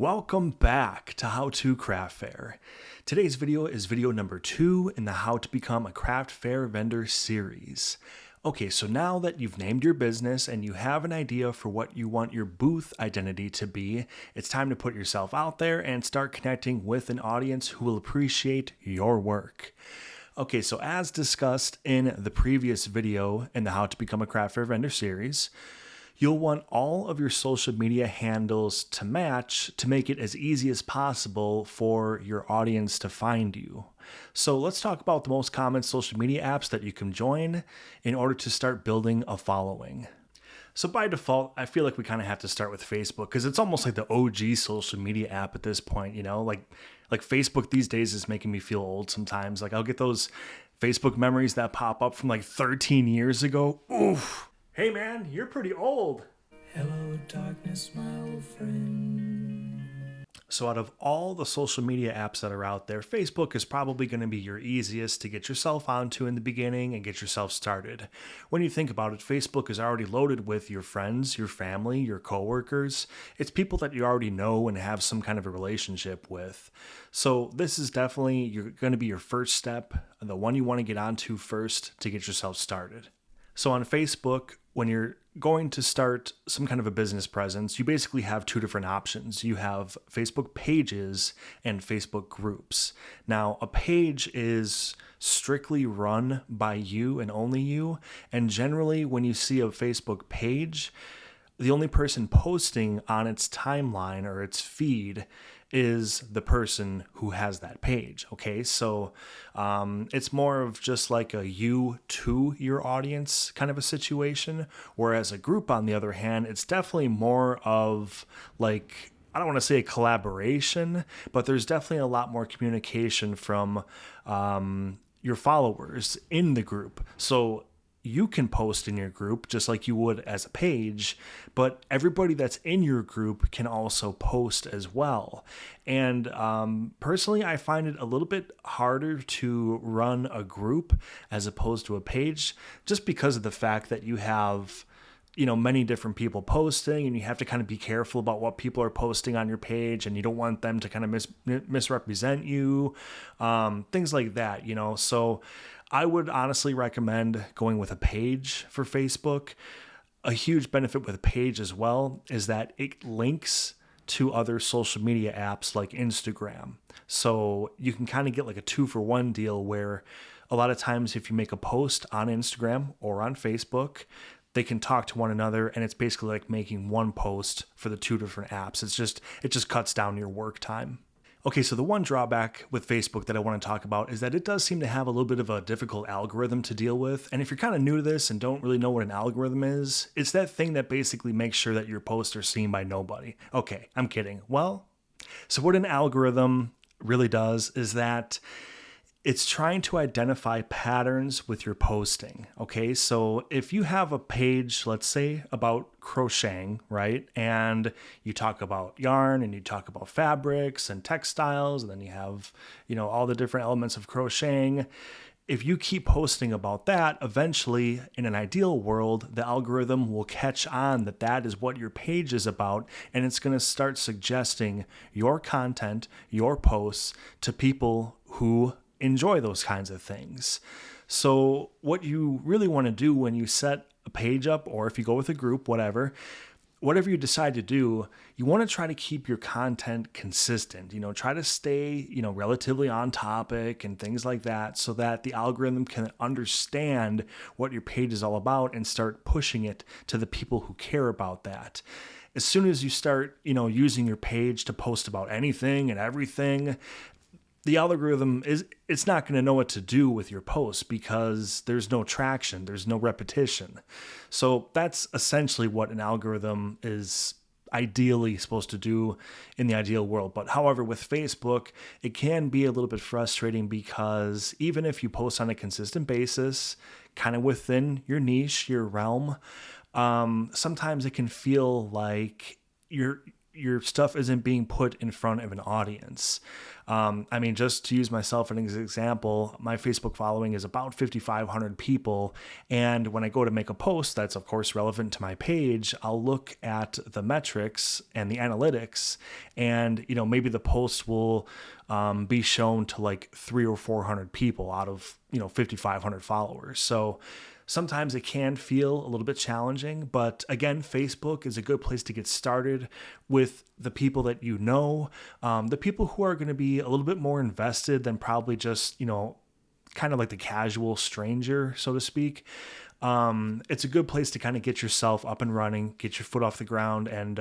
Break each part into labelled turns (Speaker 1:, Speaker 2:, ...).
Speaker 1: Welcome back to How to Craft Fair. Today's video is video number 2 in the How to Become a Craft Fair Vendor series. Okay, so now that you've named your business and you have an idea for what you want your booth identity to be, it's time to put yourself out there and start connecting with an audience who will appreciate your work. Okay, so as discussed in the previous video in the How to Become a Craft Fair Vendor series, you'll want all of your social media handles to match to make it as easy as possible for your audience to find you. So let's talk about the most common social media apps that you can join in order to start building a following. So by default, I feel like we kind of have to start with Facebook because it's almost like the OG social media app at this point, you know, like Facebook these days is making me feel old sometimes. Like I'll get those Facebook memories that pop up from like 13 years ago. Oof. Hey man, you're pretty old.
Speaker 2: Hello, darkness, my old friend.
Speaker 1: So out of all the social media apps that are out there, Facebook is probably going to be your easiest to get yourself onto in the beginning and get yourself started. When you think about it, Facebook is already loaded with your friends, your family, your coworkers. It's people that you already know and have some kind of a relationship with. So this is definitely going to be your first step, the one you want to get onto first to get yourself started. So on Facebook, when you're going to start some kind of a business presence, you basically have two different options. You have Facebook pages and Facebook groups. Now, a page is strictly run by you and only you. And generally, when you see a Facebook page, the only person posting on its timeline or its feed is the person who has that page. Okay, so it's more of just like a you to your audience kind of a situation. Whereas a group, on the other hand, it's definitely more of like, I don't want to say a collaboration, but there's definitely a lot more communication from your followers in the group. So you can post in your group just like you would as a page, but everybody that's in your group can also post as well. And personally, I find it a little bit harder to run a group as opposed to a page, just because of the fact that you have many different people posting, and you have to kind of be careful about what people are posting on your page, and you don't want them to kind of misrepresent you, things like that, So I would honestly recommend going with a page for Facebook. A huge benefit with a page as well is that it links to other social media apps like Instagram. So you can kind of get like a 2-for-1 deal where a lot of times if you make a post on Instagram or on Facebook, they can talk to one another, and it's basically like making one post for the two different apps. It just cuts down your work time. Okay, so the one drawback with Facebook that I want to talk about is that it does seem to have a little bit of a difficult algorithm to deal with. And if you're kind of new to this and don't really know what an algorithm is, it's that thing that basically makes sure that your posts are seen by nobody. Okay, I'm kidding. Well, so what an algorithm really does is that it's trying to identify patterns with your posting. Okay, so if you have a page, let's say about crocheting, right? And you talk about yarn and you talk about fabrics and textiles, and then you have, all the different elements of crocheting. If you keep posting about that, eventually, in an ideal world, the algorithm will catch on that that is what your page is about, and it's going to start suggesting your content, your posts to people who enjoy those kinds of things. So what you really want to do when you set a page up, or if you go with a group, whatever you decide to do, you want to try to keep your content consistent. Try to stay, relatively on topic and things like that, so that the algorithm can understand what your page is all about and start pushing it to the people who care about that. As soon as you start, using your page to post about anything and everything, the algorithm it's not going to know what to do with your posts because there's no traction, there's no repetition. So that's essentially what an algorithm is ideally supposed to do in the ideal world. But however, with Facebook, it can be a little bit frustrating because even if you post on a consistent basis, kind of within your niche, your realm, sometimes it can feel like you're your stuff isn't being put in front of an audience. I mean, just to use myself as an example, my Facebook following is about 5,500 people. And when I go to make a post that's, of course, relevant to my page, I'll look at the metrics and the analytics. And, maybe the post will be shown to like 300 or 400 people out of, 5,500 followers. So sometimes it can feel a little bit challenging, but again, Facebook is a good place to get started with the people that the people who are going to be a little bit more invested than probably just, kind of like the casual stranger, so to speak. It's a good place to kind of get yourself up and running, get your foot off the ground, and,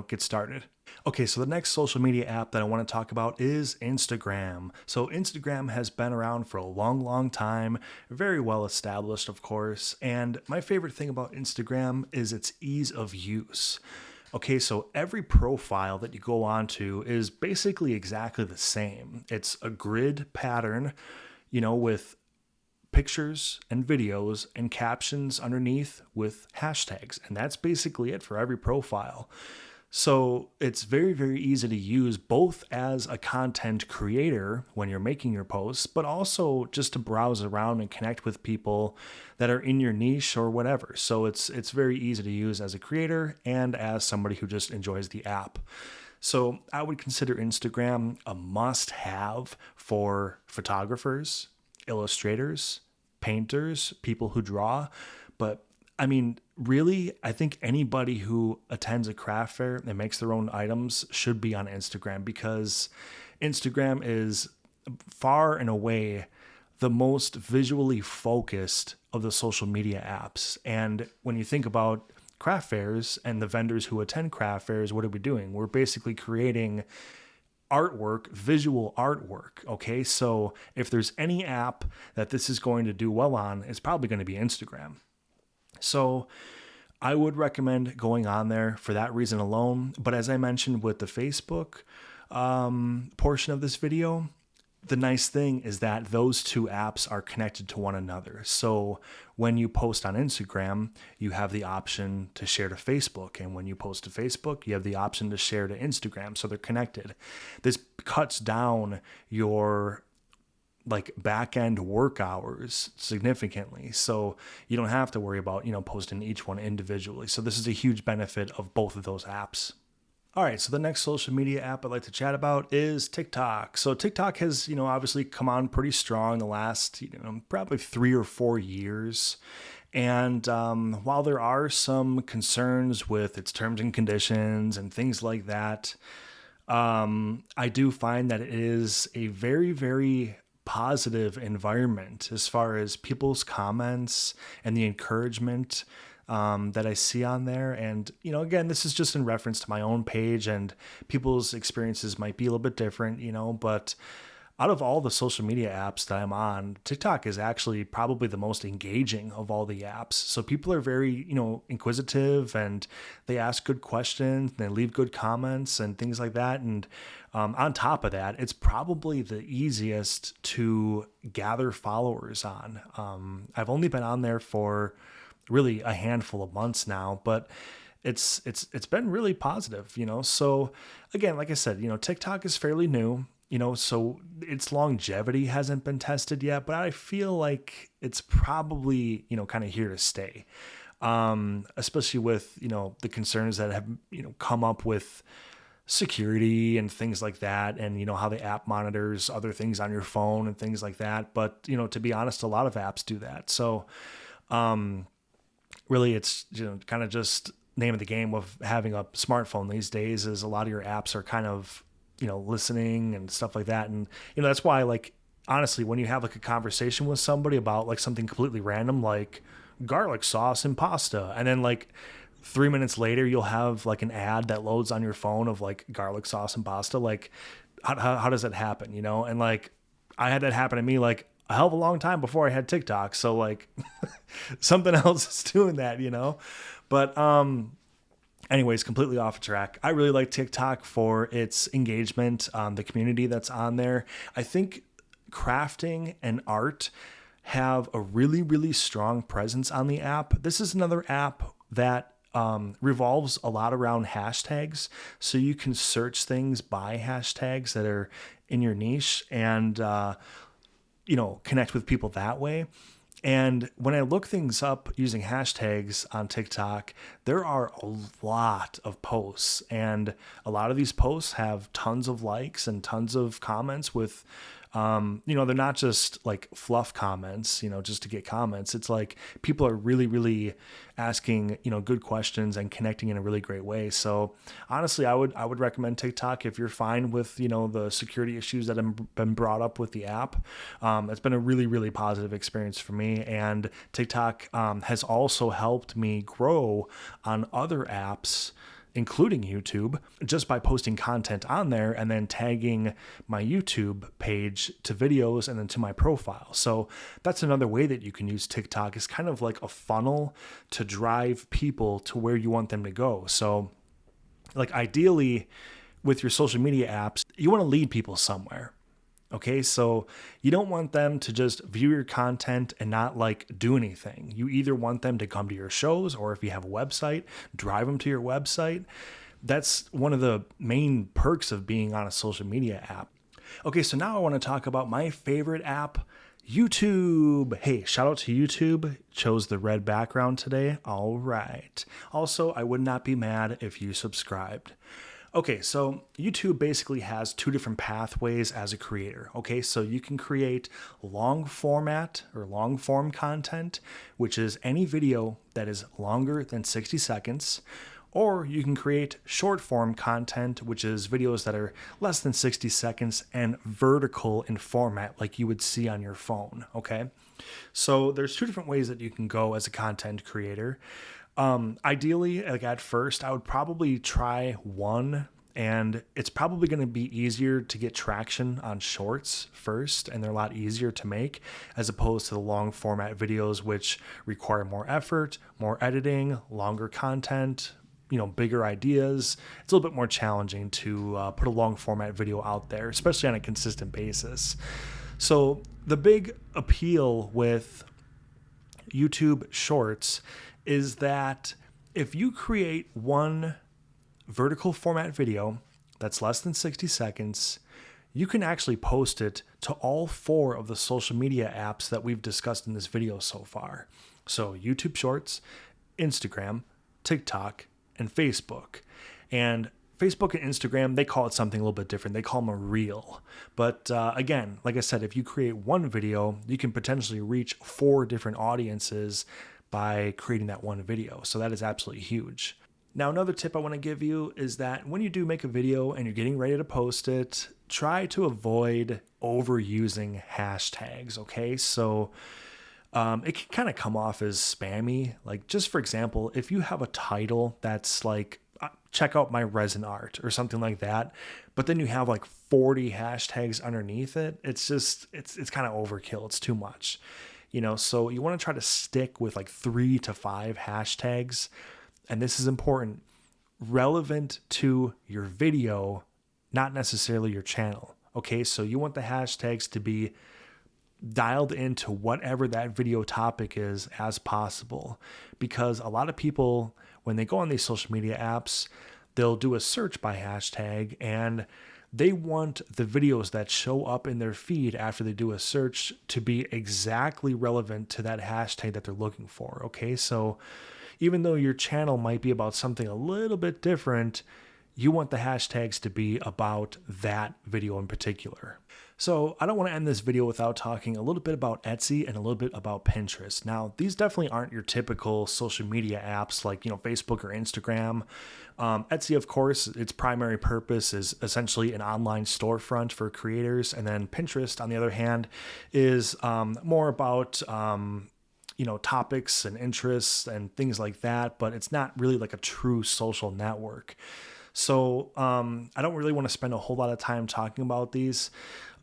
Speaker 1: get started. Okay, so the next social media app that I want to talk about is Instagram. So Instagram has been around for a long, long time, very well established, of course. And my favorite thing about Instagram is its ease of use. Okay, so every profile that you go onto is basically exactly the same. It's a grid pattern, with pictures and videos and captions underneath with hashtags. And that's basically it for every profile. So it's very, very easy to use both as a content creator when you're making your posts, but also just to browse around and connect with people that are in your niche or whatever. So it's very easy to use as a creator and as somebody who just enjoys the app. So I would consider Instagram a must-have for photographers, illustrators, painters, people who draw, but I mean, really, I think anybody who attends a craft fair and makes their own items should be on Instagram, because Instagram is far and away the most visually focused of the social media apps. And when you think about craft fairs and the vendors who attend craft fairs, what are we doing? We're basically creating artwork, visual artwork. Okay, so if there's any app that this is going to do well on, it's probably going to be Instagram. So I would recommend going on there for that reason alone. But as I mentioned with the Facebook portion of this video, the nice thing is that those two apps are connected to one another. So when you post on Instagram, you have the option to share to Facebook. And when you post to Facebook, you have the option to share to Instagram. So they're connected. This cuts down your back end work hours significantly. So you don't have to worry about, posting each one individually. So this is a huge benefit of both of those apps. All right, so the next social media app I'd like to chat about is TikTok. So TikTok has, obviously come on pretty strong the last, probably 3 or 4 years. And while there are some concerns with its terms and conditions and things like that, I do find that it is a very, very positive environment as far as people's comments and the encouragement that I see on there. And, again, this is just in reference to my own page, and people's experiences might be a little bit different, but out of all the social media apps that I'm on, TikTok is actually probably the most engaging of all the apps. So people are very, inquisitive, and they ask good questions, and they leave good comments and things like that. And on top of that, it's probably the easiest to gather followers on. I've only been on there for really a handful of months now, but it's been really positive, So again, like I said, TikTok is fairly new. So its longevity hasn't been tested yet, but I feel like it's probably, kind of here to stay. Especially with, the concerns that have, come up with security and things like that, and, how the app monitors other things on your phone and things like that. But, to be honest, a lot of apps do that. So, really it's, kind of just name of the game of having a smartphone these days is a lot of your apps are kind of, listening and stuff like that. And, that's why, honestly, when you have a conversation with somebody about something completely random, like garlic sauce and pasta, and then 3 minutes later, you'll have an ad that loads on your phone of garlic sauce and pasta. How does that happen? And I had that happen to me a hell of a long time before I had TikTok. So something else is doing that, but, anyways, completely off track. I really like TikTok for its engagement, the community that's on there. I think crafting and art have a really, really strong presence on the app. This is another app that revolves a lot around hashtags. So you can search things by hashtags that are in your niche and, connect with people that way. And when I look things up using hashtags on TikTok, there are a lot of posts, and a lot of these posts have tons of likes and tons of comments with, they're not just like fluff comments, just to get comments. It's like people are really, really asking, good questions and connecting in a really great way. So honestly, I would recommend TikTok if you're fine with, the security issues that have been brought up with the app. It's been a really, really positive experience for me. And TikTok has also helped me grow on other apps, including YouTube, just by posting content on there and then tagging my YouTube page to videos and then to my profile. So that's another way that you can use TikTok, is kind of like a funnel to drive people to where you want them to go. So like ideally with your social media apps, you want to lead people somewhere. Okay, so you don't want them to just view your content and not like do anything. You either want them to come to your shows, or if you have a website, drive them to your website. That's one of the main perks of being on a social media app. Okay, so now I want to talk about my favorite app, YouTube. Hey, shout out to YouTube. Chose the red background today. All right. Also, I would not be mad if you subscribed. Okay, so YouTube basically has two different pathways as a creator. Okay, so you can create long format or long form content, which is any video that is longer than 60 seconds, or you can create short form content, which is videos that are less than 60 seconds and vertical in format like you would see on your phone. Okay, so there's two different ways that you can go as a content creator. Ideally, like at first, I would probably try one, and it's probably going to be easier to get traction on shorts first, and they're a lot easier to make as opposed to the long format videos, which require more effort, more editing, longer content, bigger ideas. It's a little bit more challenging to put a long format video out there, especially on a consistent basis. So the big appeal with YouTube Shorts is that if you create one vertical format video that's less than 60 seconds, you can actually post it to all 4 of the social media apps that we've discussed in this video so far. So YouTube Shorts, Instagram, TikTok, and Facebook. And Facebook and Instagram, they call it something a little bit different. They call them a reel. But again, like I said, if you create one video, you can potentially reach 4 different audiences by creating that one video. So that is absolutely huge. Now, another tip I want to give you is that when you do make a video and you're getting ready to post it, try to avoid overusing hashtags, okay? So it can kind of come off as spammy. Like, just for example, if you have a title that's like, check out my resin art or something like that, but then you have like 40 hashtags underneath it, it's kind of overkill. It's too much. So you want to try to stick with like 3 to 5 hashtags. And this is important, relevant to your video, not necessarily your channel. Okay, so you want the hashtags to be dialed into whatever that video topic is as possible. Because a lot of people, when they go on these social media apps, they'll do a search by hashtag, and they want the videos that show up in their feed after they do a search to be exactly relevant to that hashtag that they're looking for. Okay, so even though your channel might be about something a little bit different, you want the hashtags to be about that video in particular. So I don't want to end this video without talking a little bit about Etsy and a little bit about Pinterest. Now, these definitely aren't your typical social media apps like, Facebook or Instagram. Etsy, of course, its primary purpose is essentially an online storefront for creators. And then Pinterest, on the other hand, is more about topics and interests and things like that, but it's not really like a true social network. So I don't really want to spend a whole lot of time talking about these.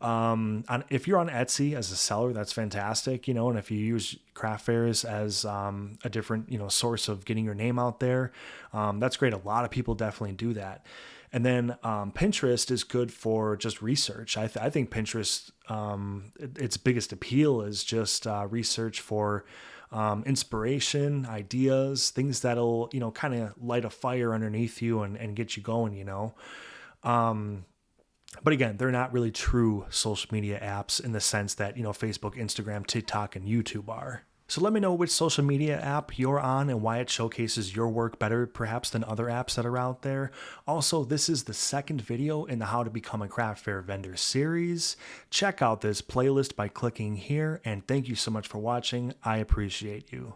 Speaker 1: If you're on Etsy as a seller, that's fantastic, and if you use craft fairs as a different, source of getting your name out there, that's great. A lot of people definitely do that. And then Pinterest is good for just research. I think Pinterest, its biggest appeal is just research for inspiration, ideas, things that'll, kind of light a fire underneath you and get you going. But again, they're not really true social media apps in the sense that, Facebook, Instagram, TikTok, and YouTube are. So let me know which social media app you're on and why it showcases your work better perhaps than other apps that are out there. Also, this is the second video in the How to Become a Craft Fair Vendor series. Check out this playlist by clicking here, and thank you so much for watching. I appreciate you.